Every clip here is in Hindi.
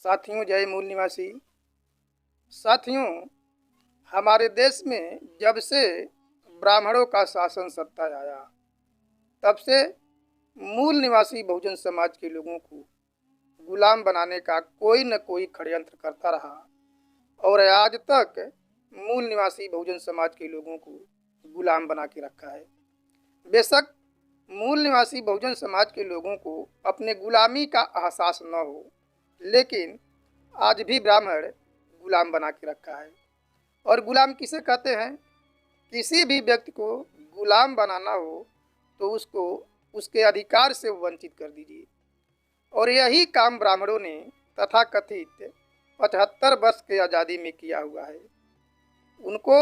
साथियों, जय मूल निवासी। साथियों, हमारे देश में जब से ब्राह्मणों का शासन सत्ता आया, तब से मूल निवासी बहुजन समाज के लोगों को गुलाम बनाने का कोई न कोई षड्यंत्र करता रहा और आज तक मूल निवासी बहुजन समाज के लोगों को गुलाम बना के रखा है। बेशक मूल निवासी बहुजन समाज के लोगों को अपने गुलामी का एहसास न हो, लेकिन आज भी ब्राह्मण गुलाम बना के रखा है। और गुलाम किसे कहते हैं? किसी भी व्यक्ति को गुलाम बनाना हो तो उसको उसके अधिकार से वंचित कर दीजिए। और यही काम ब्राह्मणों ने तथाकथित 75 वर्ष के आज़ादी में किया हुआ है। उनको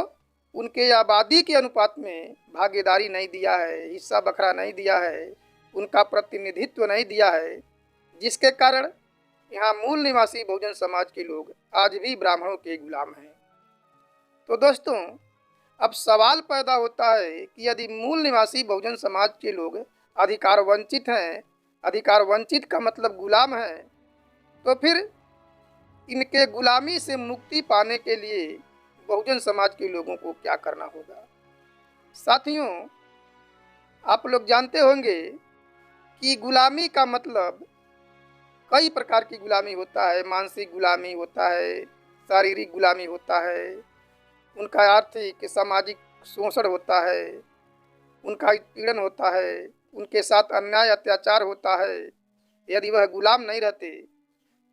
उनके आबादी के अनुपात में भागीदारी नहीं दिया है, हिस्सा बखरा नहीं दिया है, उनका प्रतिनिधित्व नहीं दिया है, जिसके कारण यहाँ मूल निवासी बहुजन समाज के लोग आज भी ब्राह्मणों के गुलाम हैं। तो दोस्तों, अब सवाल पैदा होता है कि यदि मूल निवासी बहुजन समाज के लोग अधिकार वंचित हैं, अधिकार वंचित का मतलब गुलाम है, तो फिर इनके गुलामी से मुक्ति पाने के लिए बहुजन समाज के लोगों को क्या करना होगा? साथियों, आप लोग जानते होंगे कि गुलामी का मतलब कई प्रकार की गुलामी होता है। मानसिक गुलामी होता है, शारीरिक गुलामी होता है, उनका आर्थिक सामाजिक शोषण होता है, उनका पीड़न होता है, उनके साथ अन्याय अत्याचार होता है। यदि वह गुलाम नहीं रहते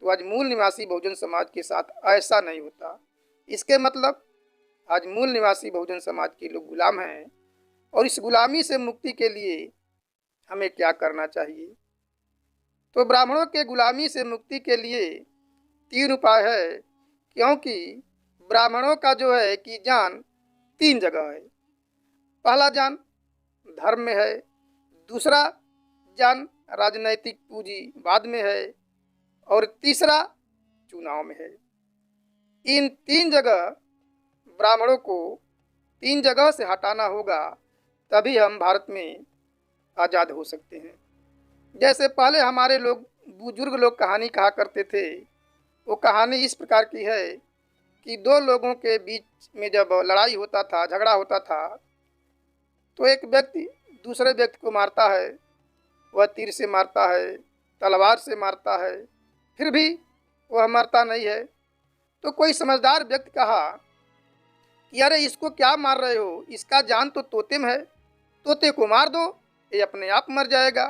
तो आज मूल निवासी बहुजन समाज के साथ ऐसा नहीं होता। इसके मतलब आज मूल निवासी बहुजन समाज के लोग गुलाम हैं और इस गुलामी से मुक्ति के लिए हमें क्या करना चाहिए? तो ब्राह्मणों के गुलामी से मुक्ति के लिए 3 उपाय है, क्योंकि ब्राह्मणों का जो है कि जान 3 जगह है। पहला जान धर्म में है, दूसरा जान राजनैतिक पूंजीवाद में है और तीसरा चुनाव में है। इन 3 जगह ब्राह्मणों को 3 जगह से हटाना होगा, तभी हम भारत में आज़ाद हो सकते हैं। जैसे पहले हमारे लोग बुजुर्ग लोग कहानी कहा करते थे, वो कहानी इस प्रकार की है कि 2 लोगों के बीच में जब लड़ाई होता था, झगड़ा होता था, तो एक व्यक्ति दूसरे व्यक्ति को मारता है। वह तीर से मारता है, तलवार से मारता है, फिर भी वह मरता नहीं है। तो कोई समझदार व्यक्ति कहा कि अरे इसको क्या मार रहे हो, इसका जान तो तोते में है, तोते को मार दो, ये अपने आप मर जाएगा।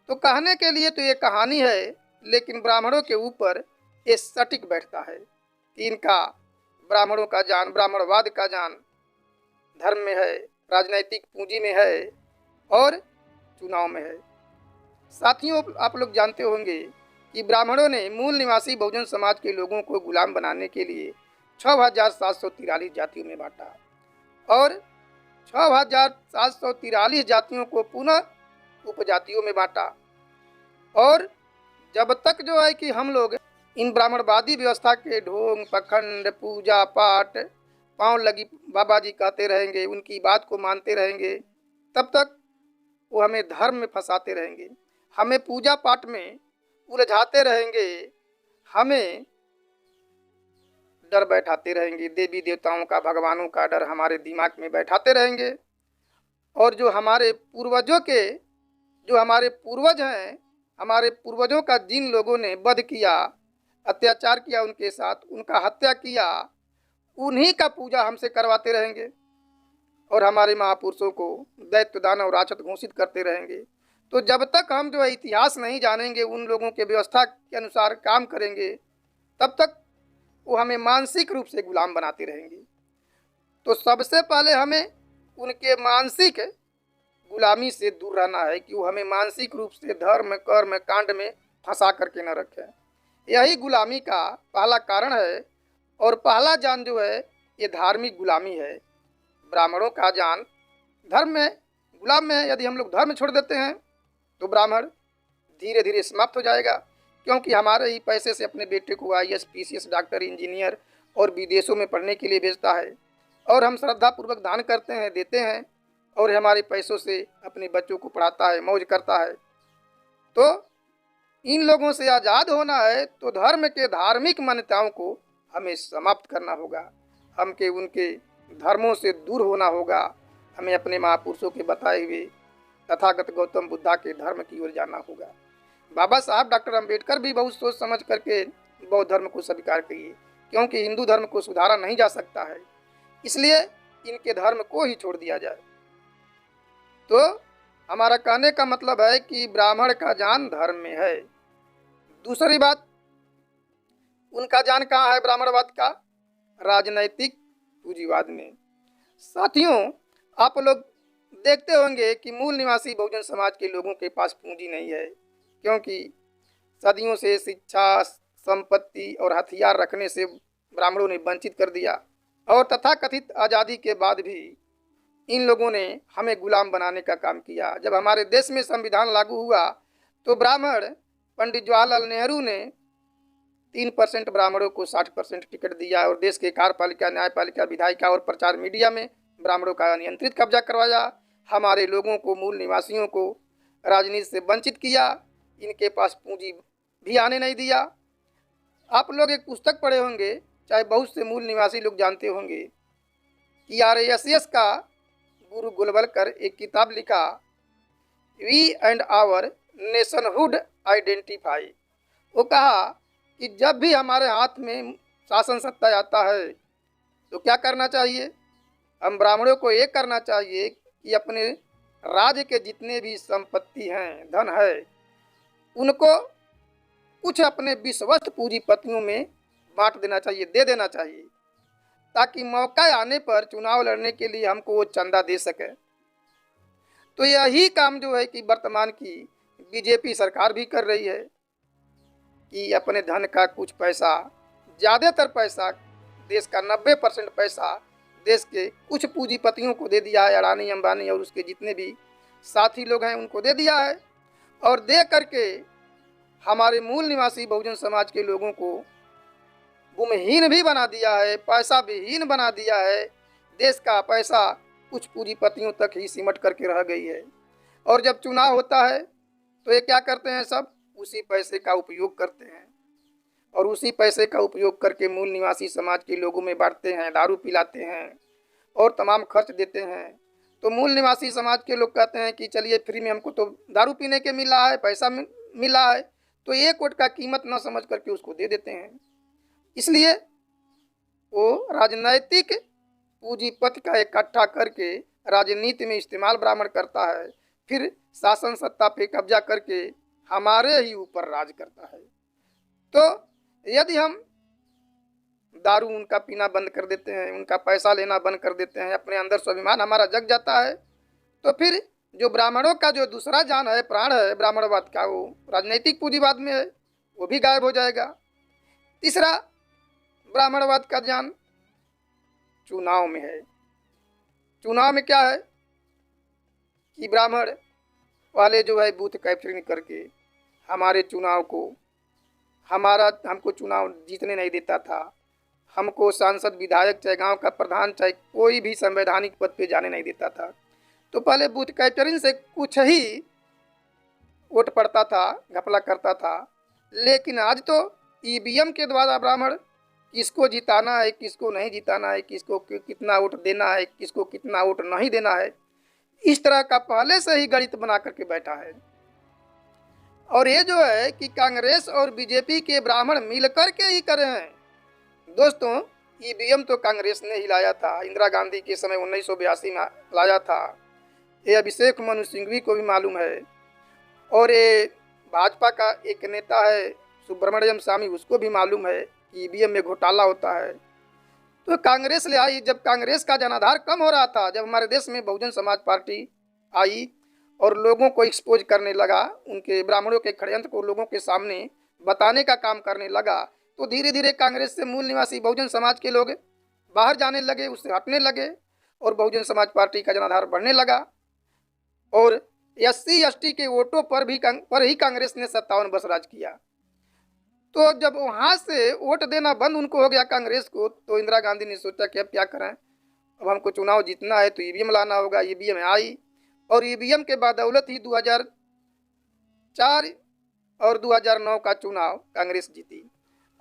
तो कहने के लिए तो ये कहानी है, लेकिन ब्राह्मणों के ऊपर ये सटीक बैठता है कि इनका ब्राह्मणों का जान, ब्राह्मणवाद का जान धर्म में है, राजनैतिक पूंजी में है और चुनाव में है। साथियों, आप लोग जानते होंगे कि ब्राह्मणों ने मूल निवासी बहुजन समाज के लोगों को गुलाम बनाने के लिए 6,743 जातियों में बांटा और 6,743 जातियों को पुनः उपजातियों में बांटा। और जब तक जो है कि हम लोग इन ब्राह्मणवादी व्यवस्था के ढोंग, पखंड, पूजा पाठ, पाँव लगी बाबा जी कहते रहेंगे, उनकी बात को मानते रहेंगे, तब तक वो हमें धर्म में फंसाते रहेंगे, हमें पूजा पाठ में उलझाते रहेंगे, हमें डर बैठाते रहेंगे, देवी देवताओं का, भगवानों का डर हमारे दिमाग में बैठाते रहेंगे। और जो हमारे पूर्वज हैं, हमारे पूर्वजों का जिन लोगों ने वध किया, अत्याचार किया उनके साथ, उनका हत्या किया, उन्हीं का पूजा हमसे करवाते रहेंगे और हमारे महापुरुषों को दैत्य दानव राक्षस घोषित करते रहेंगे। तो जब तक हम जो है इतिहास नहीं जानेंगे, उन लोगों के व्यवस्था के अनुसार काम करेंगे, तब तक वो हमें मानसिक रूप से गुलाम बनाते रहेंगे। तो सबसे पहले हमें उनके मानसिक गुलामी से दूर रहना है कि वो हमें मानसिक रूप से धर्म, कर्म, कांड में फंसा करके न रखें। यही गुलामी का पहला कारण है। और पहला जान जो है ये धार्मिक गुलामी है। ब्राह्मणों का जान धर्म में, गुलाम में है। यदि हम लोग धर्म छोड़ देते हैं तो ब्राह्मण धीरे धीरे समाप्त हो जाएगा, क्योंकि हमारे ही पैसे से अपने बेटे को IAS, PCS, डॉक्टर, इंजीनियर और विदेशों में पढ़ने के लिए भेजता है और हम श्रद्धापूर्वक दान करते हैं, देते हैं और हमारे पैसों से अपने बच्चों को पढ़ाता है, मौज करता है। तो इन लोगों से आज़ाद होना है तो धर्म के धार्मिक मान्यताओं को हमें समाप्त करना होगा, हमके उनके धर्मों से दूर होना होगा, हमें अपने महापुरुषों के बताए हुए तथागत गौतम बुद्धा के धर्म की ओर जाना होगा। बाबा साहब डॉक्टर अंबेडकर भी बहुत सोच समझ करके बौद्ध धर्म को स्वीकार किए, क्योंकि हिंदू धर्म को सुधारा नहीं जा सकता है, इसलिए इनके धर्म को ही छोड़ दिया जाए। तो हमारा कहने का मतलब है कि ब्राह्मण का जान धर्म में है। दूसरी बात, उनका जान कहाँ है ब्राह्मणवाद का? राजनैतिक पूंजीवाद में। साथियों, आप लोग देखते होंगे कि मूल निवासी बहुजन समाज के लोगों के पास पूंजी नहीं है, क्योंकि सदियों से शिक्षा, संपत्ति और हथियार रखने से ब्राह्मणों ने वंचित कर दिया, और तथाकथित आज़ादी के बाद भी इन लोगों ने हमें गुलाम बनाने का काम किया। जब हमारे देश में संविधान लागू हुआ तो ब्राह्मण पंडित जवाहरलाल नेहरू ने 3% ब्राह्मणों को 60% टिकट दिया, और देश के कार्यपालिका, न्यायपालिका, विधायिका और प्रचार मीडिया में ब्राह्मणों का नियंत्रित कब्जा करवाया। हमारे लोगों को, मूल निवासियों को राजनीति से वंचित किया, इनके पास पूंजी भी आने नहीं दिया। आप लोग एक पुस्तक पढ़े होंगे, चाहे बहुत से मूल निवासी लोग जानते होंगे कि RSS का गुरु गोलवलकर एक किताब लिखा, we and our nationhood identify. वो कहा कि जब भी हमारे हाथ में शासन सत्ता आता है तो क्या करना चाहिए? हम ब्राह्मणों को ये करना चाहिए कि अपने राज्य के जितने भी संपत्ति हैं, धन है, उनको कुछ अपने विश्वस्त पूंजीपतियों में बांट देना चाहिए, दे देना चाहिए, ताकि मौका आने पर चुनाव लड़ने के लिए हमको वो चंदा दे सके। तो यही काम जो है कि वर्तमान की बीजेपी सरकार भी कर रही है कि अपने धन का कुछ पैसा, ज़्यादातर पैसा, देश का 90% पैसा देश के कुछ पूंजीपतियों को दे दिया है, अडानी, अंबानी और उसके जितने भी साथी लोग हैं उनको दे दिया है, और दे करके हमारे मूल निवासी बहुजन समाज के लोगों को भूमिहीन भी बना दिया है, पैसा विहीन बना दिया है। देश का पैसा कुछ पूंजीपतियों तक ही सिमट करके रह गई है, और जब चुनाव होता है तो ये क्या करते हैं, सब उसी पैसे का उपयोग करते हैं, और उसी पैसे का उपयोग करके मूल निवासी समाज के लोगों में बांटते हैं, दारू पिलाते हैं और तमाम खर्च देते हैं। तो मूल निवासी समाज के लोग कहते हैं कि चलिए फ्री में हमको तो दारू पीने के मिला है, पैसा मिला है, तो एक वोट का कीमत ना समझ करके उसको दे देते हैं। इसलिए वो राजनैतिक पूंजीपति का इकट्ठा करके राजनीति में इस्तेमाल ब्राह्मण करता है, फिर शासन सत्ता पे कब्जा करके हमारे ही ऊपर राज करता है। तो यदि हम दारू उनका पीना बंद कर देते हैं, उनका पैसा लेना बंद कर देते हैं, अपने अंदर स्वाभिमान हमारा जग जाता है, तो फिर जो ब्राह्मणों का जो दूसरा जान है, प्राण है ब्राह्मणवाद का, वो राजनीतिक पूंजीवाद में है, वो भी गायब हो जाएगा। तीसरा ब्राह्मणवाद का जान चुनाव में है। चुनाव में क्या है कि ब्राह्मण वाले जो है बूथ कैप्चरिंग करके हमारे चुनाव को, हमको चुनाव जीतने नहीं देता था, हमको सांसद, विधायक, चाहे गांव का प्रधान, चाहे कोई भी संवैधानिक पद पे जाने नहीं देता था। तो पहले बूथ कैप्चरिंग से कुछ ही वोट पड़ता था, घपला करता था, लेकिन आज तो EVM के द्वारा ब्राह्मण किसको जिताना है, किसको नहीं जिताना है, किसको कितना वोट देना है, किसको कितना वोट नहीं देना है, इस तरह का पहले से ही गणित बना करके बैठा है। और ये जो है कि कांग्रेस और बीजेपी के ब्राह्मण मिलकर के ही करे हैं। दोस्तों, EVM तो कांग्रेस ने ही लाया था, इंदिरा गांधी के समय 1982 में लाया था, ये अभिषेक मनु सिंघवी को भी मालूम है, और ये भाजपा का एक नेता है सुब्रमण्यम स्वामी, उसको भी मालूम है कि EVM में घोटाला होता है। तो कांग्रेस ले आई। जब कांग्रेस का जनाधार कम हो रहा था, जब हमारे देश में बहुजन समाज पार्टी आई और लोगों को एक्सपोज करने लगा, उनके ब्राह्मणों के षड्यंत्र को लोगों के सामने बताने का काम करने लगा, तो धीरे धीरे कांग्रेस से मूल निवासी बहुजन समाज के लोग बाहर जाने लगे, उससे हटने लगे, और बहुजन समाज पार्टी का जनाधार बढ़ने लगा, और SC ST के वोटों पर ही कांग्रेस ने 57 वर्ष राज किया। तो जब वहाँ से वोट देना बंद उनको हो गया कांग्रेस को, तो इंदिरा गांधी ने सोचा कि अब क्या करें, अब हमको चुनाव जीतना है तो EVM लाना होगा। EVM आई, और EVM के बदौलत ही 2004 और 2009 का चुनाव कांग्रेस जीती।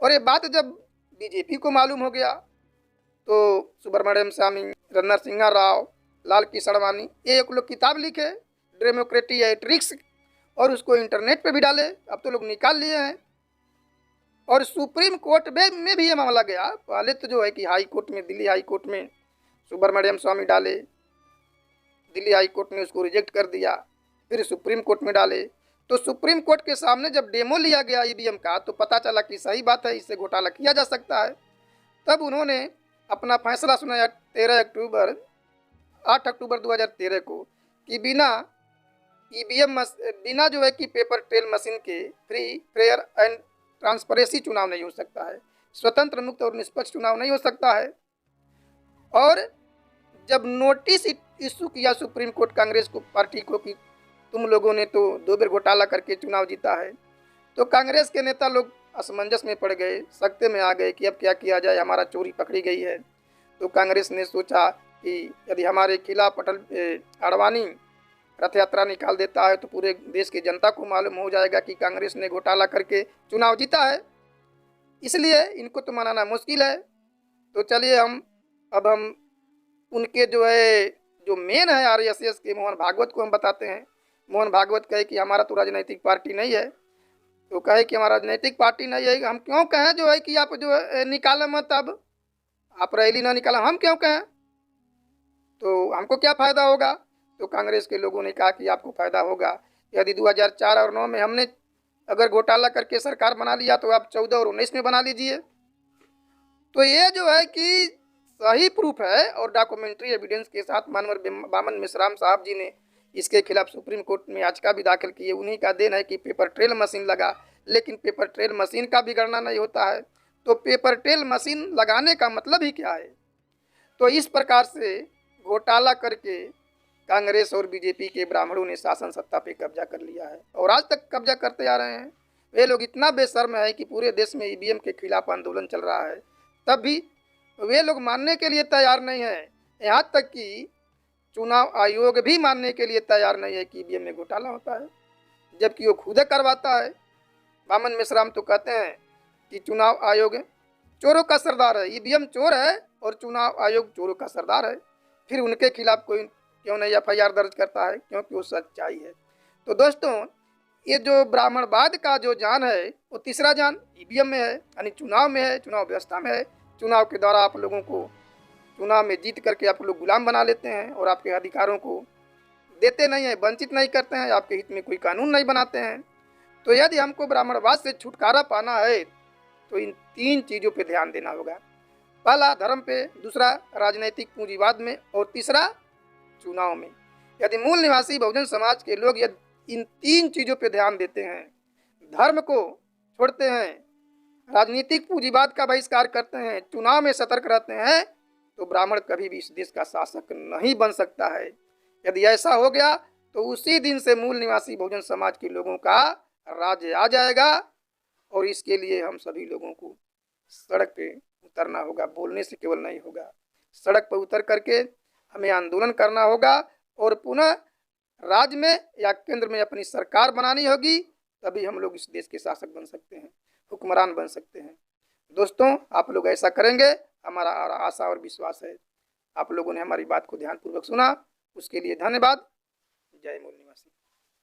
और ये बात जब बीजेपी को मालूम हो गया तो सुब्रमण्यम स्वामी, नरसिंहा राव, लाल कृष्ण वानी, ये एक लोग किताब लिखे डेमोक्रेटिक्स और उसको इंटरनेट पे भी डाले। अब तो लोग निकाल लिए हैं। और सुप्रीम कोर्ट में भी ये मामला गया। पहले तो जो है कि हाई कोर्ट में, दिल्ली हाई कोर्ट में सुब्रमण्यम स्वामी डाले, दिल्ली हाई कोर्ट ने उसको रिजेक्ट कर दिया, फिर सुप्रीम कोर्ट में डाले। तो सुप्रीम कोर्ट के सामने जब डेमो लिया गया ईवीएम का तो पता चला कि सही बात है, इससे घोटाला किया जा सकता है। तब उन्होंने अपना फैसला सुनाया 8 अक्टूबर 2013 को कि बिना ईवीएम, बिना जो है कि पेपर ट्रेल मशीन के फ्री, फेयर एंड ट्रांसपेरेंसी चुनाव नहीं हो सकता है, स्वतंत्र, मुक्त और निष्पक्ष चुनाव नहीं हो सकता है। और जब नोटिस इशू किया सुप्रीम कोर्ट कांग्रेस को, पार्टी को, कि तुम लोगों ने तो 2 बार घोटाला करके चुनाव जीता है, तो कांग्रेस के नेता लोग असमंजस में पड़ गए, सख्ते में आ गए कि अब क्या किया जाए, हमारा चोरी पकड़ी गई है। तो कांग्रेस ने सोचा कि यदि हमारे खिलाफ आडवाणी रथ यात्रा निकाल देता है तो पूरे देश की जनता को मालूम हो जाएगा कि कांग्रेस ने घोटाला करके चुनाव जीता है, इसलिए इनको तो मनाना मुश्किल है। तो चलिए हम उनके जो है, जो मेन है आरएसएस के मोहन भागवत को हम बताते हैं। मोहन भागवत कहे कि हमारा तो राजनीतिक पार्टी नहीं है। तो कहे कि हमारा राजनीतिक पार्टी नहीं है, हम क्यों कहें जो है कि आप जो है निकाले मत, अब आप रैली ना निकाला, हम क्यों कहें, तो हमको क्या फ़ायदा होगा। तो कांग्रेस के लोगों ने कहा कि आपको फ़ायदा होगा। यदि 2004 और 9 में हमने अगर घोटाला करके सरकार बना लिया तो आप 14 और 19 में बना लीजिए। तो ये जो है कि सही प्रूफ है और डॉक्यूमेंट्री एविडेंस के साथ मानवर बामन मिश्राम साहब जी ने इसके खिलाफ सुप्रीम कोर्ट में याचिका भी दाखिल की है। उन्हीं का देन है कि पेपर ट्रेल मशीन लगा, लेकिन पेपर ट्रेल मशीन का भी गणना नहीं होता है। तो पेपर ट्रेल मशीन लगाने का मतलब ही क्या है। तो इस प्रकार से घोटाला करके कांग्रेस और बीजेपी के ब्राह्मणों ने शासन सत्ता पे कब्जा कर लिया है और आज तक कब्जा करते आ रहे हैं। वे लोग इतना बेशर्म है कि पूरे देश में ईवीएम के खिलाफ आंदोलन चल रहा है, तब भी वे लोग मानने के लिए तैयार नहीं है। यहाँ तक कि चुनाव आयोग भी मानने के लिए तैयार नहीं है कि ईवीएम में घोटाला होता है, जबकि वो खुद करवाता है। बामन मिश्राम तो कहते हैं कि चुनाव आयोग चोरों का सरदार है, ईवीएम चोर है और चुनाव आयोग चोरों का सरदार है। फिर उनके खिलाफ कोई क्यों नहीं एफआईआर दर्ज करता है, क्योंकि वो सच्चाई है। तो दोस्तों, ये जो ब्राह्मणवाद का जो जान है वो तीसरा जान ईवीएम में है, यानी चुनाव में है, चुनाव व्यवस्था में है। चुनाव के द्वारा आप लोगों को चुनाव में जीत करके आप लोग गुलाम बना लेते हैं और आपके अधिकारों को देते नहीं हैं, वंचित नहीं करते हैं, आपके हित में कोई कानून नहीं बनाते हैं। तो यदि हमको ब्राह्मणवाद से छुटकारा पाना है तो इन 3 चीज़ों पे ध्यान देना होगा। पहला धर्म पे, दूसरा राजनीतिक पूंजीवाद में और तीसरा चुनाव में। यदि मूल निवासी बहुजन समाज के लोग यदि इन 3 चीज़ों पे ध्यान देते हैं, धर्म को छोड़ते हैं, राजनीतिक पूंजीवाद का बहिष्कार करते हैं, चुनाव में सतर्क रहते हैं, तो ब्राह्मण कभी भी इस देश का शासक नहीं बन सकता है। यदि ऐसा हो गया तो उसी दिन से मूल निवासी बहुजन समाज के लोगों का राज्य आ जाएगा। और इसके लिए हम सभी लोगों को सड़क पे उतरना होगा, बोलने से केवल नहीं होगा, सड़क पर उतर करके हमें आंदोलन करना होगा और पुनः राज्य में या केंद्र में अपनी सरकार बनानी होगी, तभी हम लोग इस देश के शासक बन सकते हैं, हुक्मरान बन सकते हैं। दोस्तों, आप लोग ऐसा करेंगे, हमारा आशा और विश्वास है। आप लोगों ने हमारी बात को ध्यानपूर्वक सुना, उसके लिए धन्यवाद। जय मूल निवासी।